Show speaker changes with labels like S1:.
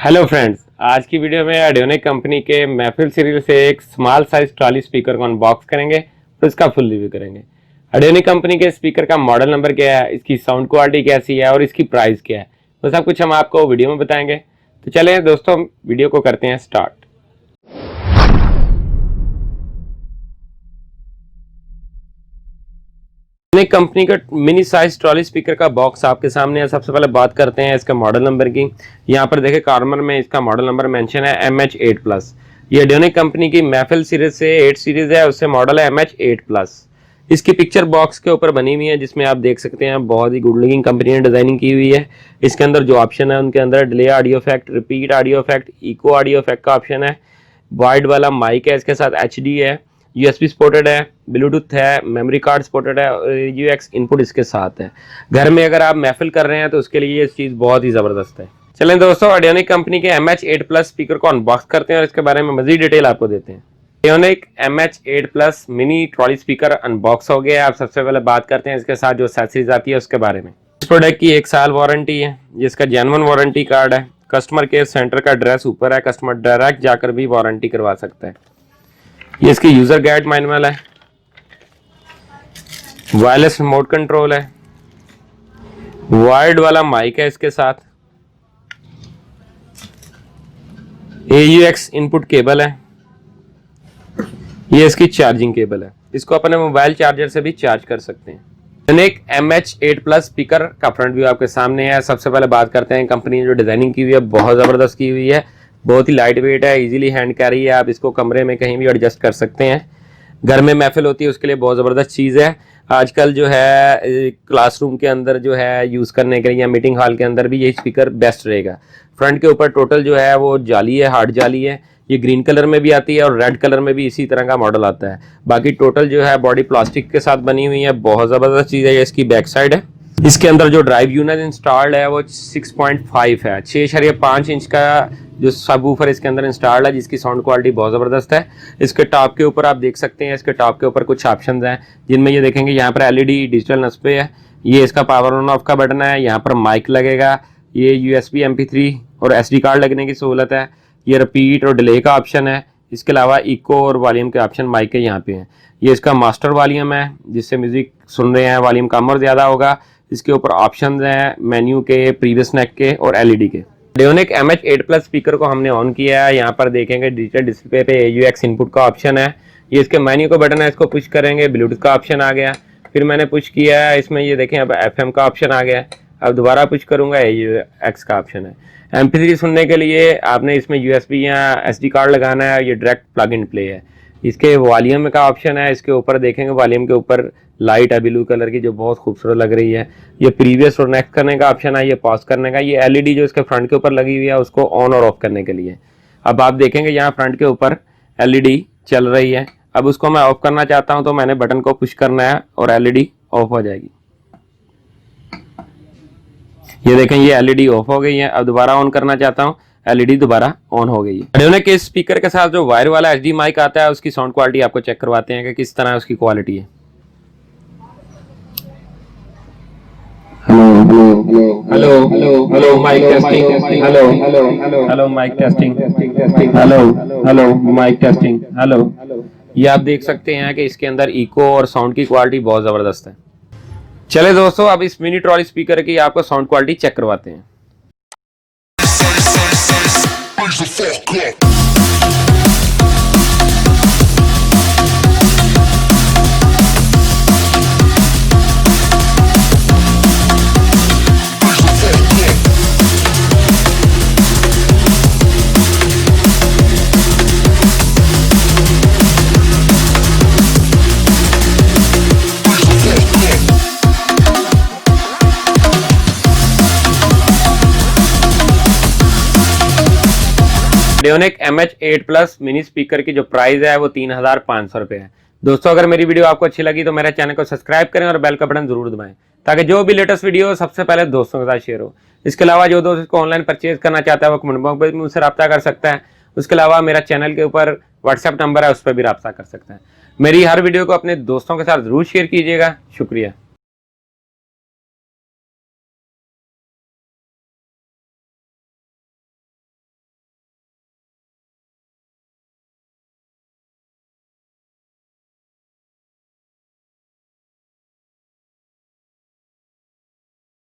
S1: Hello friends, आज की video में ऑडियोनिक कंपनी के महफिल सीरीज से एक स्मॉल साइज ट्रॉली स्पीकर को अनबॉक्स करेंगे और इसका फुल रिव्यू करेंगे। ऑडियोनिक कंपनी के स्पीकर का मॉडल नंबर क्या है, इसकी साउंड क्वालिटी कैसी है और इसकी प्राइस क्या है, तो सब कुछ हम आपको वीडियो में बताएंगे। तो चलें दोस्तों, वीडियो को करते हैं स्टार्ट। कंपनी का मिनी साइज ट्रॉली स्पीकर का बॉक्स आपके सामने है। सबसे पहले बात करते हैं इसके मॉडल नंबर की। यहाँ पर देखें कॉर्नर में इसका मॉडल नंबर मेंशन है MH8+। ये ऑडियोनिक कंपनी की महफिल सीरीज से 8 सीरीज है, उससे मॉडल है MH8+। इसकी पिक्चर बॉक्स के ऊपर बनी हुई है, जिसमें आप देख सकते हैं बहुत ही गुड लुकिंग कंपनी ने डिजाइनिंग की हुई है। इसके अंदर जो ऑप्शन है उनके अंदर delay audio effect, repeat audio effect, echo audio effect का ऑप्शन है, वाइड वाला माइक है, इसके साथ HD है, USB सपोर्टेड है, ब्लूटूथ है, मेमोरी कार्ड सपोर्टेड है और UX इनपुट इसके साथ है। घर में अगर आप महफिल कर रहे हैं तो उसके लिए ये चीज़ बहुत ही ज़बरदस्त है। चलें दोस्तों, ऑडियोनिक कंपनी के MH8+ स्पीकर को अनबॉक्स करते हैं और इसके बारे में मजीद डिटेल आपको देते हैं। Audionic MH8+ mini trolley speaker unbox हो गया। आप सबसे पहले बात करते हैं इसके साथ जो एक्सेसरीज आती है उसके बारे में। इस प्रोडक्ट की 1 साल वारंटी है, जिसका जेन्युइन वारंटी कार्ड है। कस्टमर केयर सेंटर का एड्रेस ऊपर है, कस्टमर डायरेक्ट जाकर भी वारंटी करवा सकता है। ये इसकी यूजर गाइड मैनुअल है, वायरलेस रिमोट कंट्रोल है, वायर्ड वाला माइक है, इसके साथ AUX इनपुट केबल है, ये इसकी चार्जिंग केबल है। इसको अपने मोबाइल चार्जर से भी चार्ज कर सकते हैं। एक MH8+ स्पीकर का फ्रंट व्यू आपके सामने है। सबसे पहले बात करते हैं कंपनी ने जो डिजाइनिंग की हुई है, बहुत जबरदस्त की हुई है, बहुत ही लाइट वेट है, इजीली हैंड कैरी है। आप इसको कमरे में कहीं भी एडजस्ट कर सकते हैं। घर में महफिल होती है उसके लिए बहुत ज़बरदस्त चीज़ है। आजकल जो है क्लासरूम के अंदर जो है यूज़ करने के लिए या मीटिंग हॉल के अंदर भी यही स्पीकर बेस्ट रहेगा। फ्रंट के ऊपर टोटल जो है वो जाली है, हार्ड जाली है। ये ग्रीन कलर में भी आती है और रेड कलर में भी इसी तरह का मॉडल आता है। बाकी टोटल जो है बॉडी प्लास्टिक के साथ बनी हुई है, बहुत ज़बरदस्त चीज़ है। ये इसकी बैक साइड है। इसके अंदर जो ड्राइव यूनिट इंस्टॉल्ड है वो 6.5 है, 6.5 इंच का जो सबवूफर इसके अंदर इंस्टॉल्ड है, जिसकी साउंड क्वालिटी बहुत ज़बरदस्त है। इसके टॉप के ऊपर आप देख सकते हैं, इसके टॉप के ऊपर कुछ ऑप्शंस हैं जिनमें ये देखेंगे यहाँ पर LED डिजिटल नस्पे है, ये इसका पावर ऑन ऑफ का बटन है, यहाँ पर माइक लगेगा, ये USB MP3 और SD कार्ड लगने की सहूलत है, ये रिपीट और डिले का ऑप्शन है। इसके अलावा इको और वॉल्यूम के ऑप्शन माइक के यहाँ पे हैं। ये इसका मास्टर वॉल्यूम है, जिससे म्यूजिक सुन रहे हैं वॉल्यूम कम और ज़्यादा होगा। इसके ऊपर ऑप्शंस हैं मेन्यू के, प्रीवियस नेक के और LED के। ऑडियोनिक MH8+ स्पीकर को हमने ऑन किया है। यहाँ पर देखेंगे डिजिटल डिस्प्ले पे AUX इनपुट का ऑप्शन है, ये इसके मेन्यू का बटन है, इसको पुश करेंगे ब्लूटूथ का ऑप्शन आ गया। फिर मैंने पुश किया है, इसमें ये देखें अब FM का ऑप्शन आ गया। अब दोबारा पुश करूंगा, AUX का ऑप्शन है। MP3 सुनने के लिए आपने इसमें USB या SD कार्ड लगाना है, ये डायरेक्ट प्लग इन प्ले है। इसके वॉल्यूम का ऑप्शन है, इसके ऊपर देखेंगे वॉल्यूम के ऊपर लाइट है ब्लू कलर की, जो बहुत खूबसूरत लग रही है। ये प्रीवियस और नेक्स्ट करने का ऑप्शन है, ये पॉज करने का। ये LED जो इसके फ्रंट के ऊपर लगी हुई है उसको ऑन और ऑफ करने के लिए। अब आप देखेंगे यहाँ फ्रंट के ऊपर LED चल रही है। अब उसको मैं ऑफ करना चाहता हूँ तो मैंने बटन को पुश करना है और LED ऑफ हो जाएगी। ये देखें, ये LED ऑफ हो गई है। अब दोबारा ऑन करना चाहता हूँ, LED दोबारा ऑन हो गई है। ऑडियोनिक के स्पीकर के साथ जो वायर वाला HD माइक आता है, उसकी साउंड क्वालिटी आपको चेक करवाते हैं कि किस तरह उसकी क्वालिटी है। Hello mic testing, hello mic testing, hello mic testing, hello. ये आप देख सकते हैं कि इसके अंदर इको और साउंड की क्वालिटी बहुत जबरदस्त है। चले दोस्तों, अब इस मिनी ट्रॉली स्पीकर की आपको साउंड क्वालिटी चेक करवाते हैं। ऑडियोनिक MH8+ मिनी स्पीकर की जो प्राइस है वो 3500 रुपये है। दोस्तों, अगर मेरी वीडियो आपको अच्छी लगी तो मेरे चैनल को सब्सक्राइब करें और बेल का बटन जरूर दबाएं, ताकि जो भी लेटेस्ट वीडियो हो सबसे पहले दोस्तों के साथ शेयर हो। इसके अलावा जो दोस्त इसको ऑनलाइन परचेज करना चाहता है वो कमेंट बॉक्स में मुझसे रब्ता कर सकता है। उसके अलावा मेरा चैनल के ऊपर व्हाट्सएप नंबर है, उस पर भी रब्ता कर सकता है। मेरी हर वीडियो को अपने दोस्तों के साथ जरूर शेयर कीजिएगा। शुक्रिया।